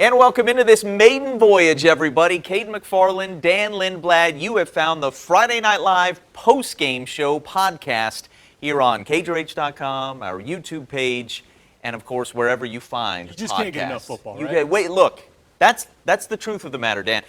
And welcome into this maiden voyage, everybody. Caden McFarland, Dan Lindblad, you have found the Friday Night Live post-game show podcast here on CagerH.com, our YouTube page, and of course, wherever you find podcasts. You just can't get enough football, right? Wait, look, that's the truth of the matter, Dan.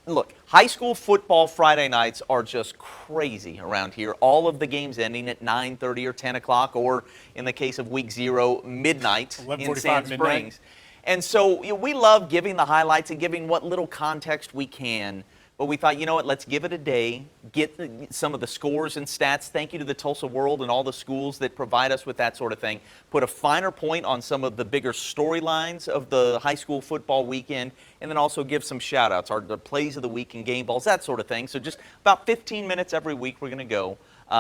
Look, high school football Friday nights are just crazy around here. All of the games ending at 9:30 or 10 o'clock, or in the case of week 0, midnight in Sand Springs. And so we love giving the highlights and giving what little context we can. But we thought, you know what, let's give it a day, get some of the scores and stats. Thank you to the Tulsa World and all the schools that provide us with that sort of thing. Put a finer point on some of the bigger storylines of the high school football weekend, and then also give some shout-outs, the plays of the week and game balls, that sort of thing. So just about 15 minutes every week we're going to go.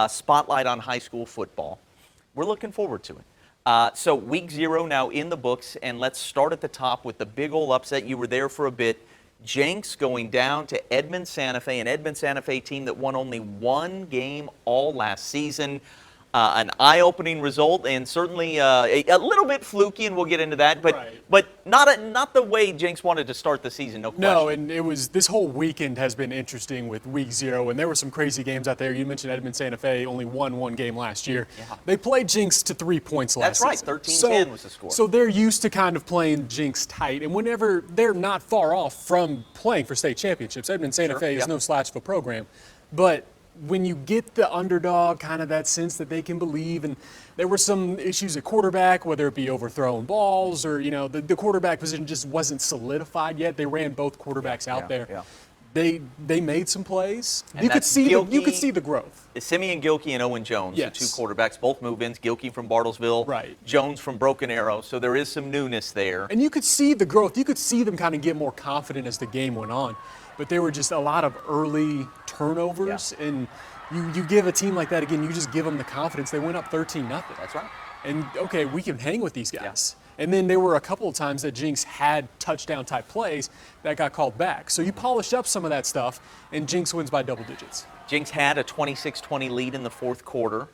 Spotlight on high school football. We're looking forward to it. So week 0 now in the books, and let's start at the top with the big old upset. You were there for a bit. Jenks going down to Edmond Santa Fe, an Edmond Santa Fe team that won only one game all last season. An eye-opening result, and certainly a little bit fluky, and we'll get into that. But right. but not the way Jenks wanted to start the season, no question. No, and it was this whole weekend has been interesting with week 0, and there were some crazy games out there. You mentioned Edmond Santa Fe only won one game last year. Yeah. They played Jenks to 3 points last season. That's right, 13-10 was the score. So they're used to kind of playing Jenks tight, and whenever they're not far off from playing for state championships. Edmond Santa Fe is no slouch of a program, but when you get the underdog, kind of that sense that they can believe, and there were some issues at quarterback, whether it be overthrown balls or, the quarterback position just wasn't solidified yet. They ran both quarterbacks out there. Yeah. They made some plays. And You could see the growth. Simeon Gilkey and Owen Jones, Yes. the two quarterbacks, both move-ins. Gilkey from Bartlesville, Right. Jones from Broken Arrow. So there is some newness there. And you could see the growth. You could see them kind of get more confident as the game went on. But there were just a lot of early turnovers, and you give a team like that, again, you just give them the confidence. They went up 13-0. That's right. And, okay, we can hang with these guys. Yeah. And then there were a couple of times that Jenks had touchdown-type plays that got called back. So you polish up some of that stuff, and Jenks wins by double digits. Jenks had a 26-20 lead in the fourth quarter,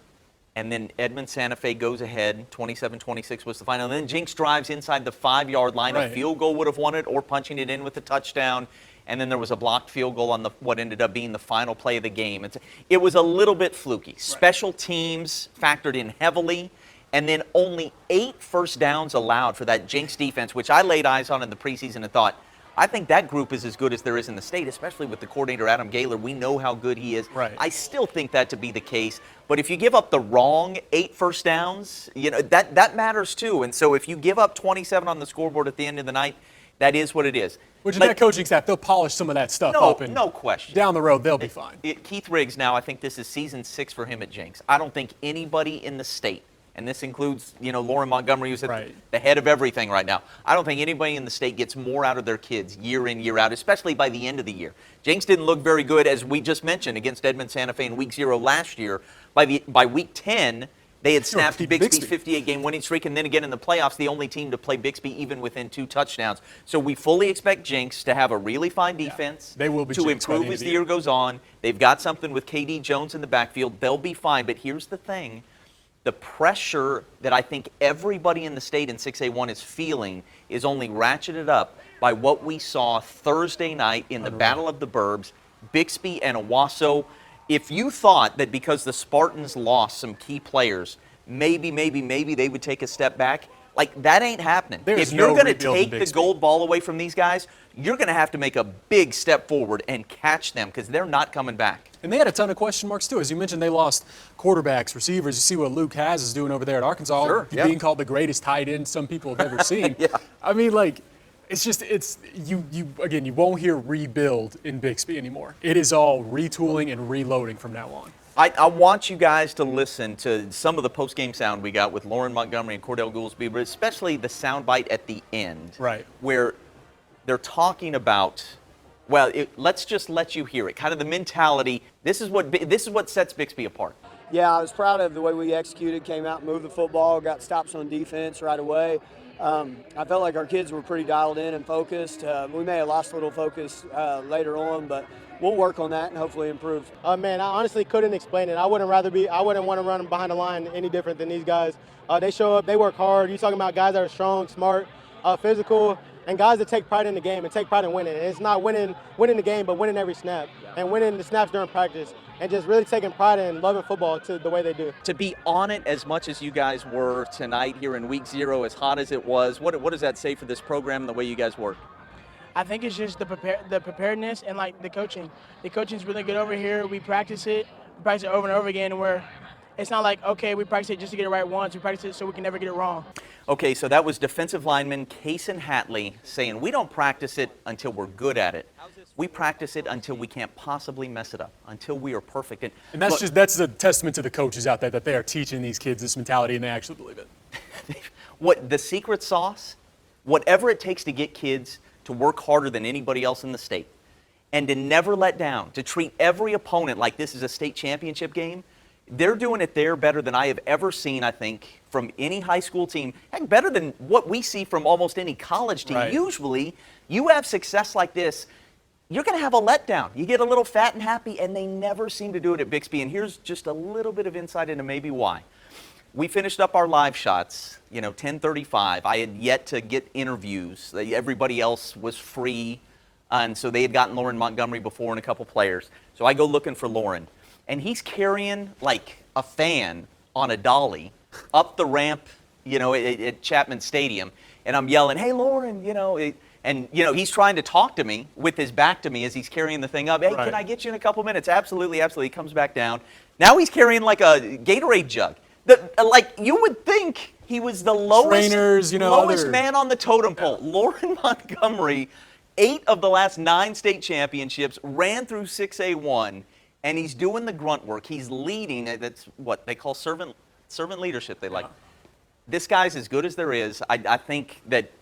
and then Edmond Santa Fe goes ahead. 27-26 was the final. And then Jenks drives inside the 5-yard line. Right. A field goal would have won it, or punching it in with a touchdown. And then there was a blocked field goal on what ended up being the final play of the game. It was a little bit fluky. Right. Special teams factored in heavily, and then only 8 first downs allowed for that Jenks defense, which I laid eyes on in the preseason and thought, I think that group is as good as there is in the state, especially with the coordinator, Adam Gaylor. We know how good he is. Right. I still think that to be the case. But if you give up the wrong 8 first downs, that matters too. And so if you give up 27 on the scoreboard at the end of the night, that is what it is. Which is that coaching staff, they'll polish some of that stuff up. And no question. Down the road, they'll be fine. Keith Riggs now, I think this is season 6 for him at Jenks. I don't think anybody in the state, and this includes, Lauren Montgomery, who's at the head of everything right now. I don't think anybody in the state gets more out of their kids year in, year out, especially by the end of the year. Jenks didn't look very good, as we just mentioned, against Edmond Santa Fe in week 0 last year. By week 10, they had snapped Bixby's 58-game winning streak, and then again in the playoffs, the only team to play Bixby even within 2 touchdowns. So we fully expect Jenks to have a really fine defense. They will be to improve as the year goes on. They've got something with KD Jones in the backfield. They'll be fine. But here's the thing. The pressure that I think everybody in the state in 6A1 is feeling is only ratcheted up by what we saw Thursday night in the Battle of the Burbs, Bixby and Owasso. If you thought that because the Spartans lost some key players, maybe they would take a step back, like that ain't happening. If you're going to take the gold ball away from these guys, you're going to have to make a big step forward and catch them because they're not coming back. And they had a ton of question marks, too. As you mentioned, they lost quarterbacks, receivers. You see what Luke Haas is doing over there at Arkansas. Being called the greatest tight end some people have ever seen. I mean, you won't hear rebuild in Bixby anymore. It is all retooling and reloading from now on. I want you guys to listen to some of the post-game sound we got with Lauren Montgomery and Cordell Goolsby, but especially the soundbite at the end, where they're talking about, let's just let you hear it. Kind of the mentality. This is what sets Bixby apart. Yeah, I was proud of the way we executed. Came out, moved the football, got stops on defense right away. I felt like our kids were pretty dialed in and focused. We may have lost a little focus later on, but we'll work on that and hopefully improve. Man, I honestly couldn't explain it. I wouldn't want to run behind the line any different than these guys. They show up, they work hard. You're talking about guys that are strong, smart, physical. and guys that take pride in the game and take pride in winning. And it's not winning the game, but winning every snap and winning the snaps during practice and just really taking pride in loving football to the way they do. To be on it as much as you guys were tonight here in week 0, as hot as it was, what does that say for this program and the way you guys work? I think it's just the preparedness and like the coaching. The coaching's really good over here. We practice it over and over again, where it's not like, okay, we practice it just to get it right once. We practice it so we can never get it wrong. Okay, so that was defensive lineman Cason Hatley saying, we don't practice it until we're good at it. We practice it until we can't possibly mess it up, until we are perfect. And that's a testament to the coaches out there that they are teaching these kids this mentality and they actually believe it. What the secret sauce, whatever it takes to get kids to work harder than anybody else in the state and to never let down, to treat every opponent like this is a state championship game. They're doing it there better than I have ever seen, I think, from any high school team. Heck, better than what we see from almost any college team. Right. Usually, you have success like this, you're going to have a letdown. You get a little fat and happy, and they never seem to do it at Bixby. And here's just a little bit of insight into maybe why. We finished up our live shots, 10:35. I had yet to get interviews. Everybody else was free, and so they had gotten Lauren Montgomery before and a couple players. So I go looking for Lauren. And he's carrying like a fan on a dolly up the ramp, at Chapman Stadium. And I'm yelling, hey, Lauren, he's trying to talk to me with his back to me as he's carrying the thing up. Hey, right. Can I get you in a couple minutes? Absolutely, absolutely. He comes back down. Now he's carrying like a Gatorade jug. You would think he was the lowest, lowest man on the totem pole. Yeah. Lauren Montgomery, 8 of the last 9 state championships, ran through 6A1. And he's doing the grunt work. He's leading. That's what they call servant leadership. They like. This guy's as good as there is. I think that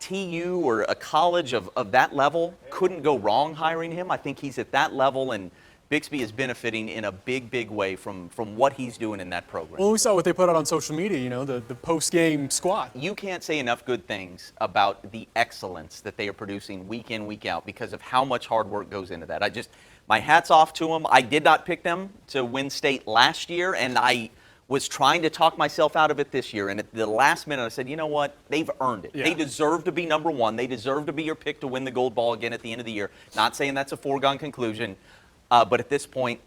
TU or a college of that level couldn't go wrong hiring him. I think he's at that level, and Bixby is benefiting in a big, big way from what he's doing in that program. Well, we saw what they put out on social media, the post-game squad. You can't say enough good things about the excellence that they are producing week in, week out because of how much hard work goes into that. My hat's off to them. I did not pick them to win state last year, and I was trying to talk myself out of it this year. And at the last minute, I said, you know what? They've earned it. Yeah. They deserve to be number 1. They deserve to be your pick to win the gold ball again at the end of the year. Not saying that's a foregone conclusion, but at this point,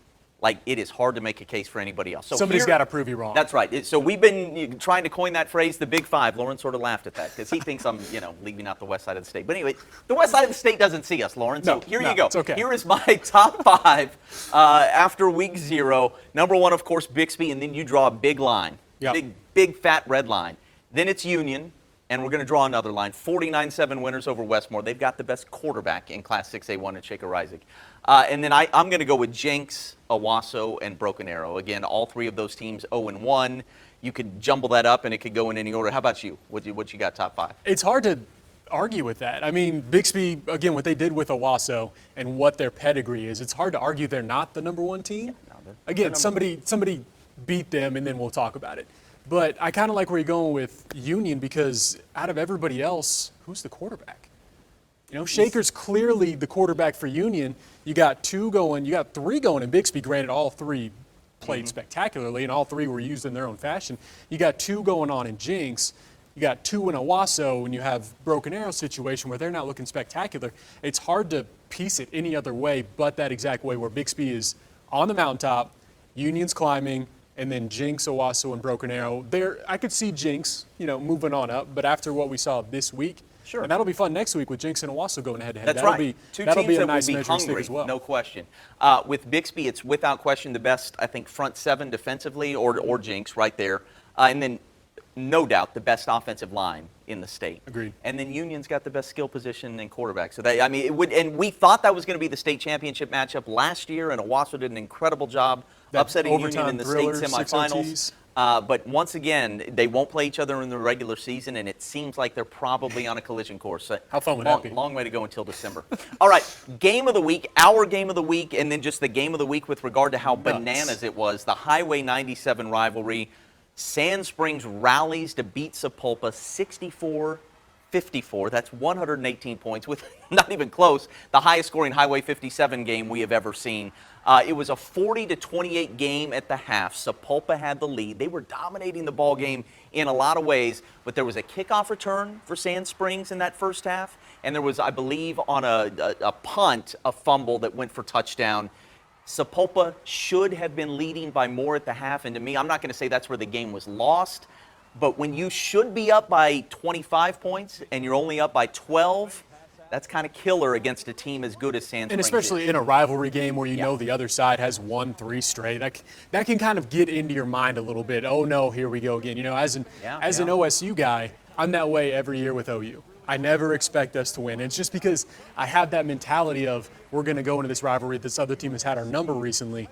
it is hard to make a case for anybody else. So somebody's got to prove you wrong. That's right. So we've been trying to coin that phrase, the Big Five. Lauren sort of laughed at that because he thinks I'm, leaving out the west side of the state. But anyway, the west side of the state doesn't see us, Lauren. So here you go. It's okay. Here is my top 5 after week 0. Number 1, of course, Bixby, and then you draw a big line. Yep. Big fat red line. Then it's Union, and we're going to draw another line. 49-7 winners over Westmore. They've got the best quarterback in Class 6A1 in Shaker Isaac. And then I'm going to go with Jenks, Owasso, and Broken Arrow. Again, all 3 of those teams 0-1. You could jumble that up, and it could go in any order. How about you? What you got top 5? It's hard to argue with that. I mean, Bixby, again, what they did with Owasso and what their pedigree is, it's hard to argue they're not the number 1 team. Again, somebody beat them, and then we'll talk about it. But I kind of like where you're going with Union because out of everybody else, who's the quarterback? Shaker's clearly the quarterback for Union. You got 3 going in Bixby. Granted, all 3 played spectacularly, and all 3 were used in their own fashion. You got 2 going on in Jenks. You got 2 in Owasso, and you have Broken Arrow situation where they're not looking spectacular. It's hard to piece it any other way but that exact way where Bixby is on the mountaintop, Union's climbing, and then Jenks, Owasso, and Broken Arrow. I could see Jenks, moving on up, but after what we saw this week, sure. And that'll be fun next week with Jenks and Owasso going head-to-head. That's right. That'll be a nice will be measuring hungry, stick as well. No question. With Bixby, it's without question the best, I think, front 7 defensively, or Jenks right there. And then, no doubt, the best offensive line in the state. Agreed. And then Union's got the best skill position in quarterback. So and we thought that was going to be the state championship matchup last year, and Owasso did an incredible job upsetting Union in the state semifinals. But once again, they won't play each other in the regular season, and it seems like they're probably on a collision course. So how fun would that be? Long way to go until December. All right, game of the week, our game of the week, and then just the game of the week with regard to how bananas it was. The Highway 97 rivalry. Sand Springs rallies to beat Sapulpa 54. That's 118 points, with not even close, the highest scoring Highway 57 game we have ever seen. It was a 40-28 game at the half. Sapulpa had the lead. They were dominating the ball game in a lot of ways, but there was a kickoff return for Sand Springs in that first half, and there was, I believe, on a punt, a fumble that went for touchdown. Sapulpa should have been leading by more at the half, and to me, I'm not going to say that's where the game was lost, but when you should be up by 25 points and you're only up by 12, that's kind of killer against a team as good as Sand Springs. And especially in a rivalry game where you know the other side has won 3 straight, that can kind of get into your mind a little bit. Oh no, here we go again. You know, as an OSU guy, I'm that way every year with OU. I never expect us to win. It's just because I have that mentality of we're going to go into this rivalry. This other team has had our number recently.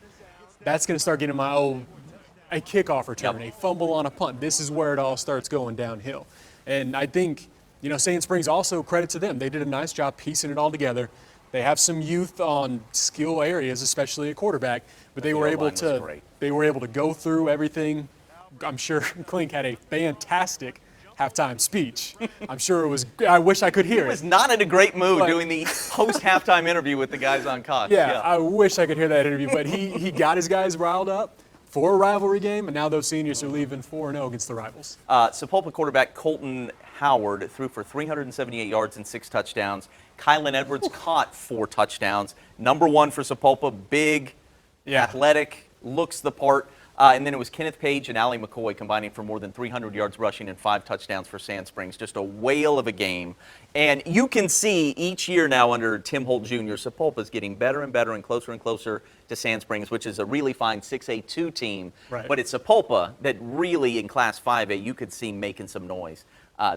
That's going to start getting a kickoff return, a fumble on a punt. This is where it all starts going downhill. And I think, you know, Sand Springs also, credit to them. They did a nice job piecing it all together. They have some youth on skill areas, especially at quarterback, but they were able to go through everything. I'm sure Klink had a fantastic halftime speech. I'm sure it was, I wish I could hear it. He was not in a great mood doing the post-halftime interview with the guys on Cascia. Yeah, I wish I could hear that interview, but he got his guys riled up for a rivalry game, and now those seniors are leaving 4-0 against the rivals. Sapulpa quarterback Colton Howard threw for 378 yards and 6 touchdowns. Kylan Edwards caught 4 touchdowns. Number 1 for Sapulpa, big, athletic, looks the part. And then it was Kenneth Page and Allie McCoy combining for more than 300 yards rushing and 5 touchdowns for Sand Springs. Just a whale of a game. And you can see each year now under Tim Holt Jr., Sapulpa is getting better and better and closer to Sand Springs, which is a really fine 6A2 team. Right. But it's Sapulpa that really in Class 5A you could see making some noise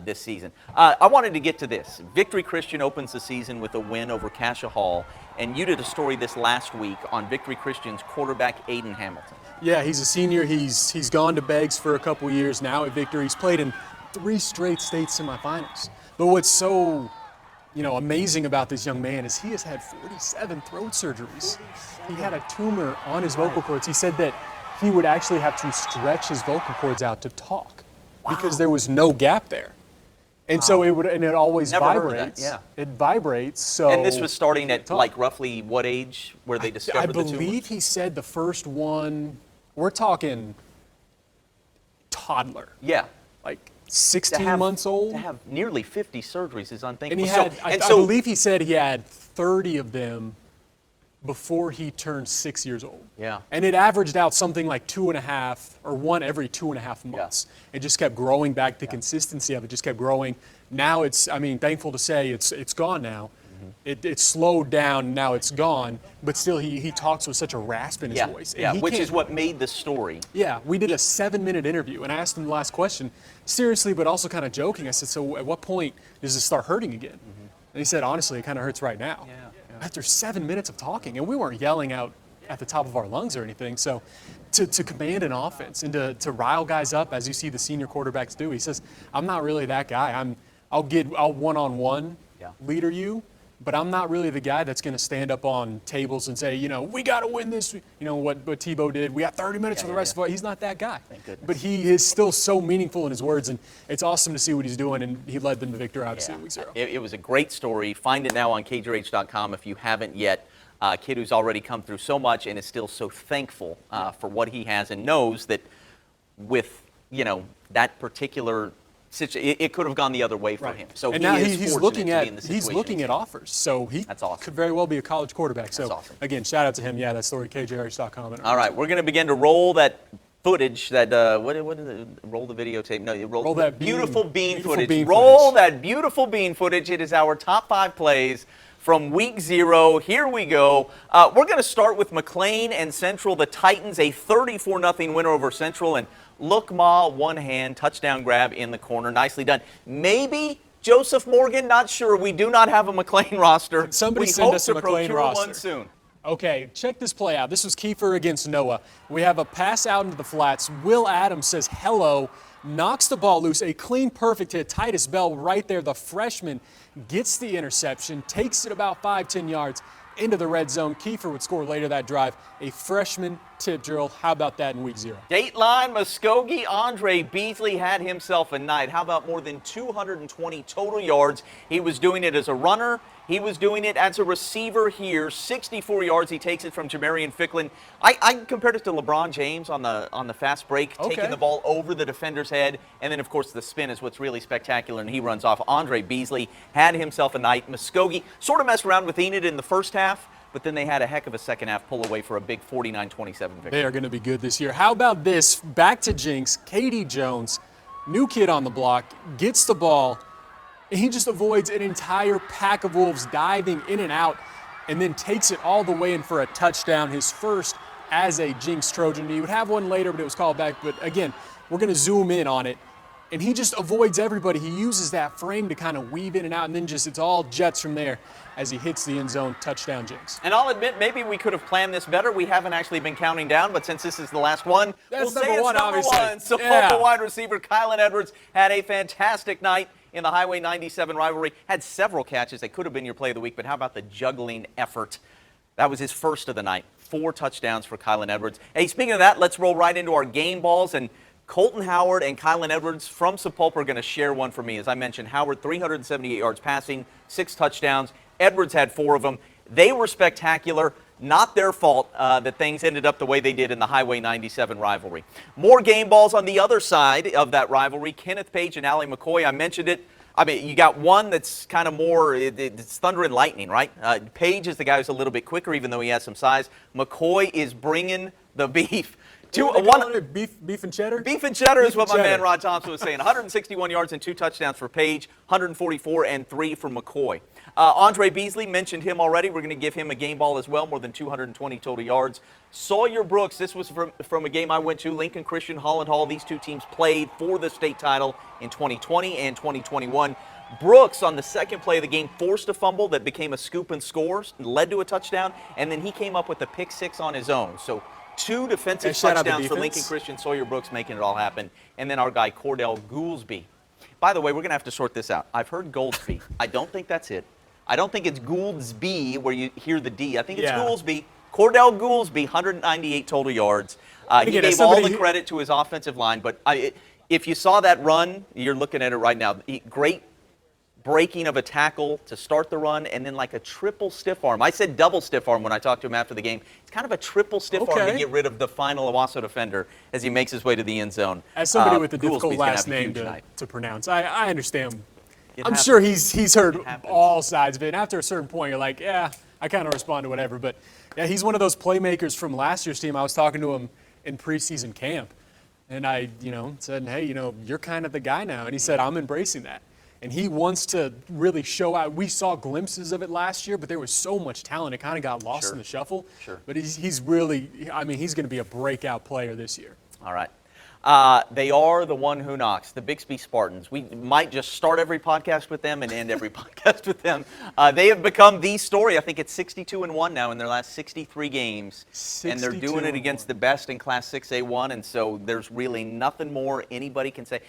this season. I wanted to get to this. Victory Christian opens the season with a win over Cascia Hall. And you did a story this last week on Victory Christian's quarterback Aiden Hamilton. Yeah, he's a senior. He's gone to Beggs for a couple years now at Victory. He's played in 3 straight state semifinals. But what's so, amazing about this young man is he has had 47 throat surgeries. He had a tumor on his vocal cords. He said that he would actually have to stretch his vocal cords out to talk because there was no gap there. And so it always vibrates. It vibrates. So. And this was starting at like roughly what age where they discovered the tumor? I believe he said the first one. We're talking toddler. Yeah. Like 16 months old. To have nearly 50 surgeries is unthinkable. And I believe he said he had 30 of them before he turned 6 years old. Yeah. And it averaged out something like 2.5 or 1 every 2.5 months. It just kept growing back. The consistency of it just kept growing. Now it's, thankful to say it's gone now. It slowed down, now it's gone, but still he talks with such a rasp in his voice. Yeah, which is what made the story. Yeah, we did a 7-minute interview, and I asked him the last question, seriously, but also kind of joking. I said, so at what point does it start hurting again? And he said, honestly, it kind of hurts right now. After 7 minutes of talking, and we weren't yelling out at the top of our lungs or anything, so to command an offense and to rile guys up, as you see the senior quarterbacks do, he says, I'm not really that guy. I'll one-on-one leader you, but I'm not really the guy that's going to stand up on tables and say, we got to win this. What Tebow did. We got 30 minutes for the rest of it. He's not that guy. Thank goodness. But he is still so meaningful in his words, and it's awesome to see what he's doing, and he led them to victory, obviously, in week 0. It was a great story. Find it now on KJRH.com if you haven't yet. A kid who's already come through so much and is still so thankful for what he has and knows that with, that particular it could have gone the other way for him. So and he now is he's fortunate looking to at be in the situation. he's looking at offers. So he could very well be a college quarterback. So again, shout out to him. Yeah, that story KJRH.com. All right, we're going to begin to roll that footage. That what is it? Roll the videotape. No, roll that beautiful bean footage. Roll that beautiful bean footage. It is our top 5 plays from week 0. Here we go. We're going to start with McLean and Central. The Titans, a 34-0 winner over Central. And look, Ma, one hand, touchdown grab in the corner. Nicely done. Maybe Joseph Morgan, not sure. We do not have a McLean roster. Somebody send us a McLean roster. One soon. Okay, check this play out. This was Kiefer against Noah. We have a pass out into the flats. Will Adams says hello, knocks the ball loose. A clean, perfect hit. Titus Bell right there, the freshman, gets the interception, takes it about 5-10 yards into the red zone. Kiefer would score later that drive. A freshman tip drill. How about that in week 0? Dateline Muskogee Andre Beasley had himself a night. How about more than 220 total yards? He was doing it as a runner. He was doing it as a receiver here. 64 yards. He takes it from Jamarian Ficklin. I compared it to LeBron James on the fast break, taking the ball over the defender's head. And then, of course, the spin is what's really spectacular, and he runs off. Andre Beasley had himself a night. Muskogee sort of messed around with Enid in the first half, but then they had a heck of a second half pull away for a big 49-27 victory. They are going to be good this year. How about this? Back to Jenks. Katie Jones, new kid on the block, gets the ball, and he just avoids an entire pack of wolves diving in and out, and then takes it all the way in for a touchdown, his first as a Jenks Trojan. He would have one later, but it was called back. But again, we're going to zoom in on it. And he just avoids everybody. He uses that frame to kind of weave in and out, and then just it's all jets from there as he hits the end zone. Touchdown, Jenks. And I'll admit, maybe we could have planned this better. We haven't actually been counting down, but since this is the last one, we'll say it's number one. So local wide receiver Kylan Edwards had a fantastic night in the Highway 97 rivalry. Had several catches. They could have been your play of the week, but how about the juggling effort? That was his first of the night. 4 touchdowns for Kylan Edwards. Hey, speaking of that, let's roll right into our game balls. And Colton Howard and Kylan Edwards from Sapulpa are going to share one for me. As I mentioned, Howard 378 yards passing, 6 touchdowns. Edwards had 4 of them. They were spectacular. Not their fault that things ended up the way they did in the Highway 97 rivalry. More game balls on the other side of that rivalry. Kenneth Page and Allie McCoy, I mentioned it. I mean, you got one that's kind of more, it's thunder and lightning, right? Page is the guy who's a little bit quicker, even though he has some size. McCoy is bringing the beef. Beef and cheddar? Beef and cheddar is what my man Rod Thompson was saying. 161 yards and 2 touchdowns for Page, 144 and 3 for McCoy. Andre Beasley, mentioned him already. We're going to give him a game ball as well, more than 220 total yards. Sawyer Brooks, this was from a game I went to. Lincoln Christian, Holland Hall. These two teams played for the state title in 2020 and 2021. Brooks, on the second play of the game, forced a fumble that became a scoop and score, led to a touchdown, and then he came up with a pick 6 on his own. So 2 defensive touchdowns for Lincoln Christian. Sawyer Brooks making it all happen. And then our guy, Cordell Goolsby. By the way, we're going to have to sort this out. I've heard Goolsby. I don't think that's it. I don't think it's Goolsby where you hear the D. I think it's Goolsby. Cordell Goolsby, 198 total yards. He gave all the credit to his offensive line. But if you saw that run, you're looking at it right now. Great breaking of a tackle to start the run, and then like a triple stiff arm. I said double stiff arm when I talked to him after the game. It's kind of a triple stiff arm to get rid of the final Owasso defender as he makes his way to the end zone. As somebody with a difficult last name to pronounce, I understand. I'm sure he's heard all sides of it. And after a certain point, you're like, yeah, I kind of respond to whatever. But yeah, he's one of those playmakers from last year's team. I was talking to him in preseason camp, and I, said, hey, you're kind of the guy now. And he said, I'm embracing that. And he wants to really show out. We saw glimpses of it last year, but there was so much talent. It kind of got lost in the shuffle. But he's really, he's going to be a breakout player this year. All right. They are the one who knocks, the Bixby Spartans. We might just start every podcast with them and end every podcast with them. They have become the story. I think it's 62-1 now in their last 63 games. And they're doing it against the best in Class 6A1, and so there's really nothing more anybody can say.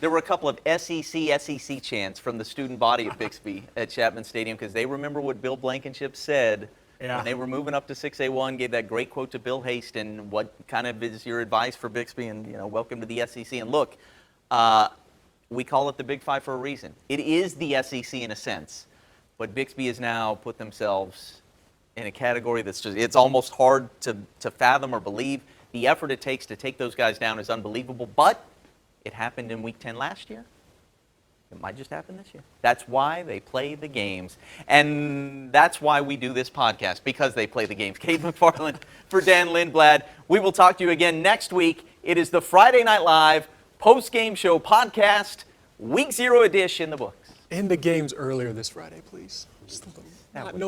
There were a couple of SEC chants from the student body at Bixby at Chapman Stadium because they remember what Bill Blankenship said when they were moving up to 6A1, gave that great quote to Bill Haston. What kind of is your advice for Bixby? And, welcome to the SEC. And look, we call it the Big Five for a reason. It is the SEC in a sense, but Bixby has now put themselves in a category that's just, it's almost hard to fathom or believe. The effort it takes to take those guys down is unbelievable, but it happened in Week 10 last year. It might just happen this year. That's why they play the games. And that's why we do this podcast, because they play the games. Kate McFarland for Dan Lindblad. We will talk to you again next week. It is the Friday Night Live post-game show podcast, Week 0 edition in the books. End the games earlier this Friday, please. Just no